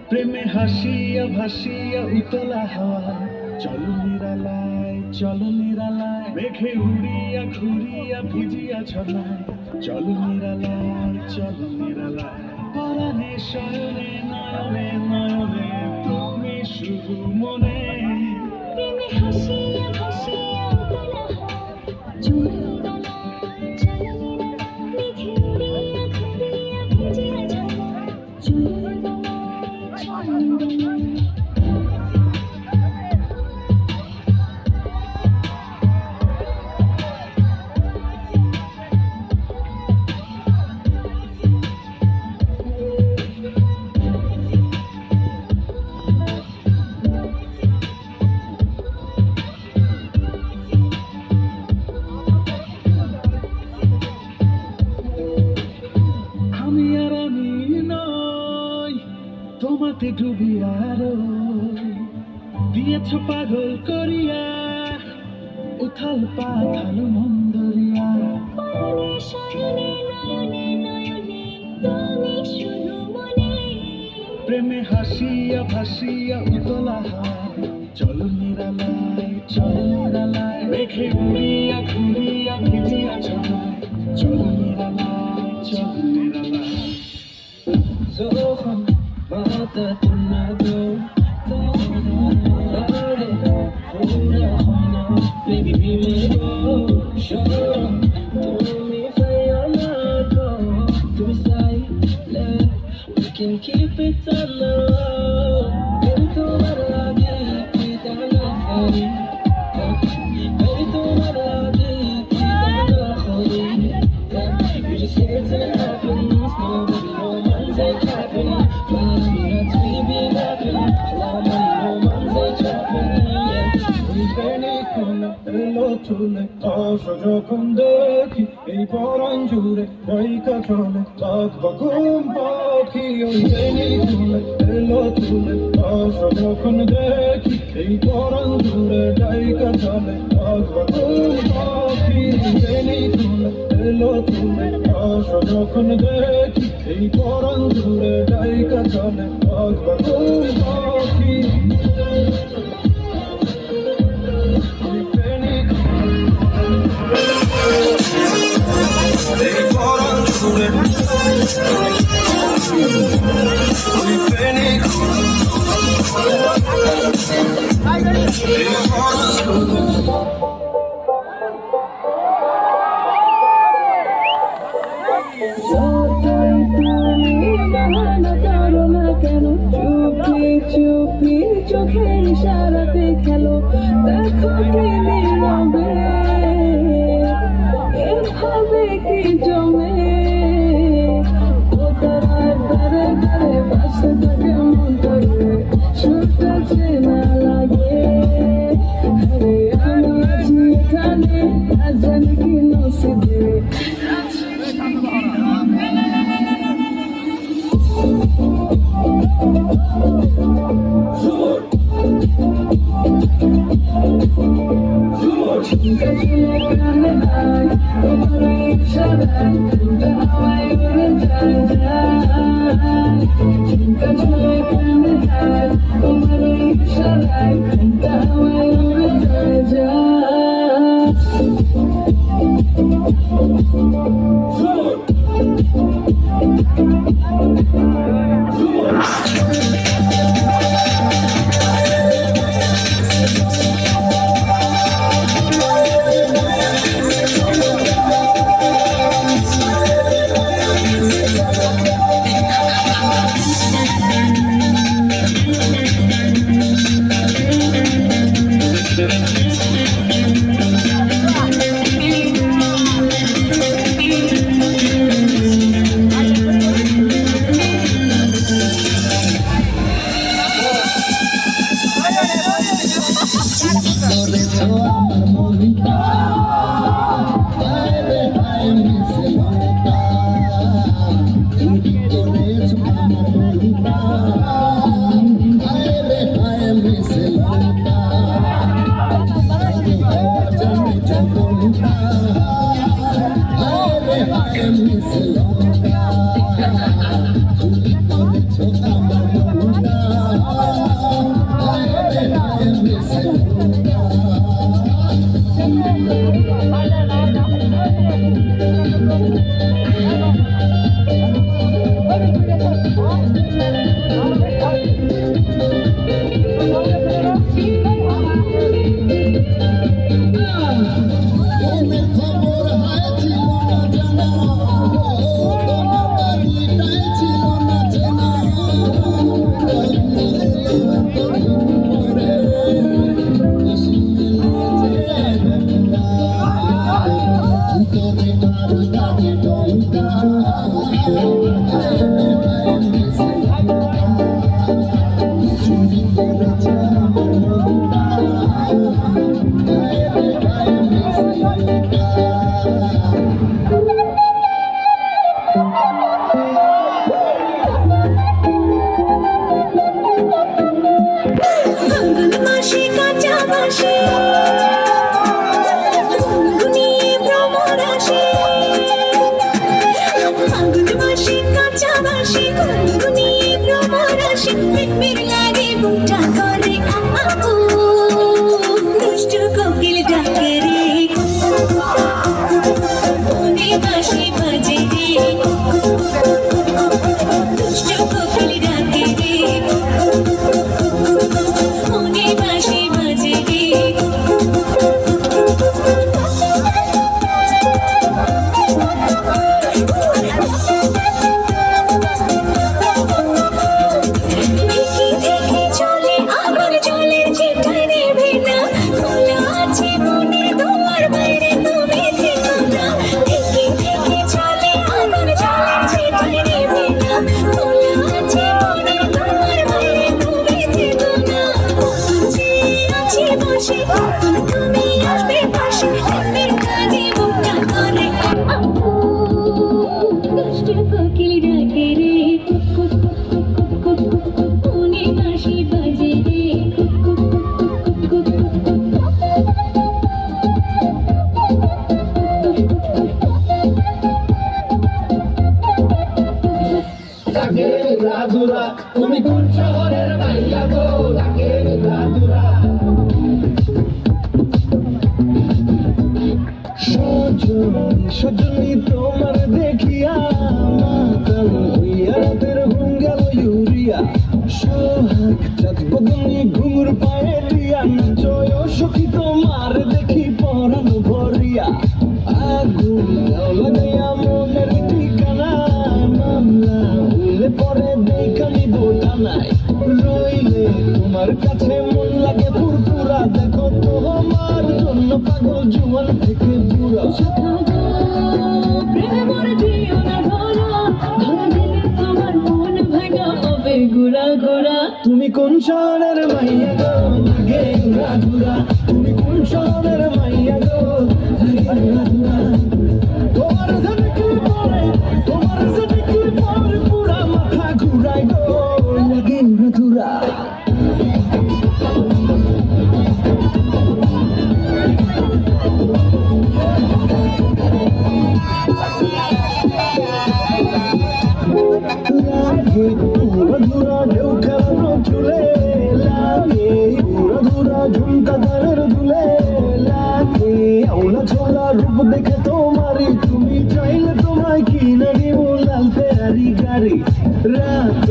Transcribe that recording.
প্রেমে হাসিয়া ভাসিয়া উতলা হাওয়ায় চলো নিরালায়, চলো নিরালায়, মেঘে উড়িয়া ঘুরিয়া ভিজিয়া ছড়ায় চলো নিরালায়, চলো নিরালায়, পরাণে শয়নে নয়নে নয়নে তুমি শুধু মনে। প্রেমে হাসিয়া ভাসিয়া উতলা হাওয়ায় চলো নিরালায়, চলো নিরালায়, মেঘে উড়িয়া ঘুরিয়া ভিজিয়া ছড়ায় চলো নিরালায়, চলো নিরালায়। আমি আর আমি নই, তোমাতে ডুবিয়া রই, দিয়েছ পাগল করিয়া উথাল পাথাল মন্দরিয়া। পরাণে শয়নে নয়নে নয়নে তুমি শুধু মনে। প্রেমে হাসিয়া ভাসিয়া উতলা হাওয়ায় চলো নিরালায়, চলো নিরালায়, মেঘে উড়িয়া ঘুরিয়া ভিজিয়া ছড়ায় চলো নিরালায়, চলো নিরালায়। Zohan mata tunado Lare Fura khana Baby be my girl Shara Tumi fayana ko Tumi say Let We can keep it on the low Baby tumhar lage Kita na khari Baby tumhar lage Kita na khari You just say it's gonna happen Nobody no man's ain't capping Flying me nuts, we be rapping Allow money, no man's ain't trapping Yeah, we panic করলে এলো চলে আশা যখন দেখি এই পরাণ জুড়ে ডাইকা চলে লাখ বা ঘুম পাখি ওই panic করলে এলো চলে আশা যখন দেখি এই পরাণ জুড়ে ডাইকা চলে লাখ বা ঘুম পাখি panic করলে এলো চলে আশা যখন দেখি এই পরাণ জুড়ে ডাইকা চলে লাখ বা ঘুম পাখি যতই তুমি বাহানা করো না কেন চুপি চুপি চোখের ইশারাতে খেলো দেখো কি নীরবে এভাবে কি জমে ও তারার দ্বারে দ্বারে বাসতে থাকে মন করে সুরটা চেনা লাগে আরে আমি আছি এখানে আজ জানি কি নসিবে Cinta cilekan ay, তোমার ইশারায় cinta হাওয়ায় উড়ে যায় cinta cilekan ay, তোমার ইশারায় cinta হাওয়ায় উড়ে I ফাল্গুন মাসে কাঁচা বাঁশি গুনগুনিয়ে ভ্রমর আসে। ফাল্গুন মাসে কাঁচা বাঁশি গুনগুনিয়ে ভ্রমর আসে। প্রেমের লাগে বুকটা করে আপু, দুষ্টু কোকিল ডাকে রে, মনে বাঁশি বাজে রে, দুষ্টু কোকিল ডাকে রে, মনে বাঁশি বাজে রে। ঢেকে ঢেকে চলে আগুন জলের চিঠায় নেভে না, খোলা আছে মনের দুয়ার, বাইরে তুমি থেকো না। ঢেকে ঢেকে চলে আগুন জলের চিঠায় নেভে না, খোলা আছে মনের দুয়ার, বাইরে তুমি থেকো না। যে আছে বসে তুমি আসবে পাশে, প্রেমের কাজে বুকটা করে আপু, দুষ্টু কোকিল ডাকে রে, cook cook cook cook cook cook, মনে বাঁশি বাজে রে, cook cook cook cook cook লাগে রাধুরা তুমি কোন শহরের মাইয়া গো, লাগে রাধুরা সজনী তোমার দেখিয়া মাতাল হইয়া রাতের ঘুম গেল ইউরিয়া। সোহাগ চাঁদ বদনী ঘুঙুর পায়ে দিয়া, নাচয় সখী তোমার দেখি পরানো ভরিয়া। আগুন লাগাইয়া মনের ঠিকানা, মামলা হইলে পরে দেখানি বোটানায়। রইলে তোমার কাছে মন লাগে ফুরফুরা, দেখো তোমার জন্য পাগল জুয়ান থেকে বুড়া। প্রেমর দিও না ধরা, ধরা দিলে তোমার মন ভাঙা হবে গুড়া গুড়া। তুমি কোন শহরের মাইয়া গো, লাগে রাধুরা, তুমি কোন শহরের মাইয়া গো, লাগে রাধুরা। তোমার দেখলে পরে, তোমার দেখলে পরে পুরা মাথা ঘুরায় গো, লাগে রাধুরা। লাগে উড়াধুরা ঢেউ খেলানো চুলে, লাগে উড়াধুরা ঝুমকা গানের দুলে, লাগে আওলা ছোলা রূপ দেখে তোমারই, তুমি চাইলে তোমায় কিনে নিব লাল ফেরারি গাড়ি। রাত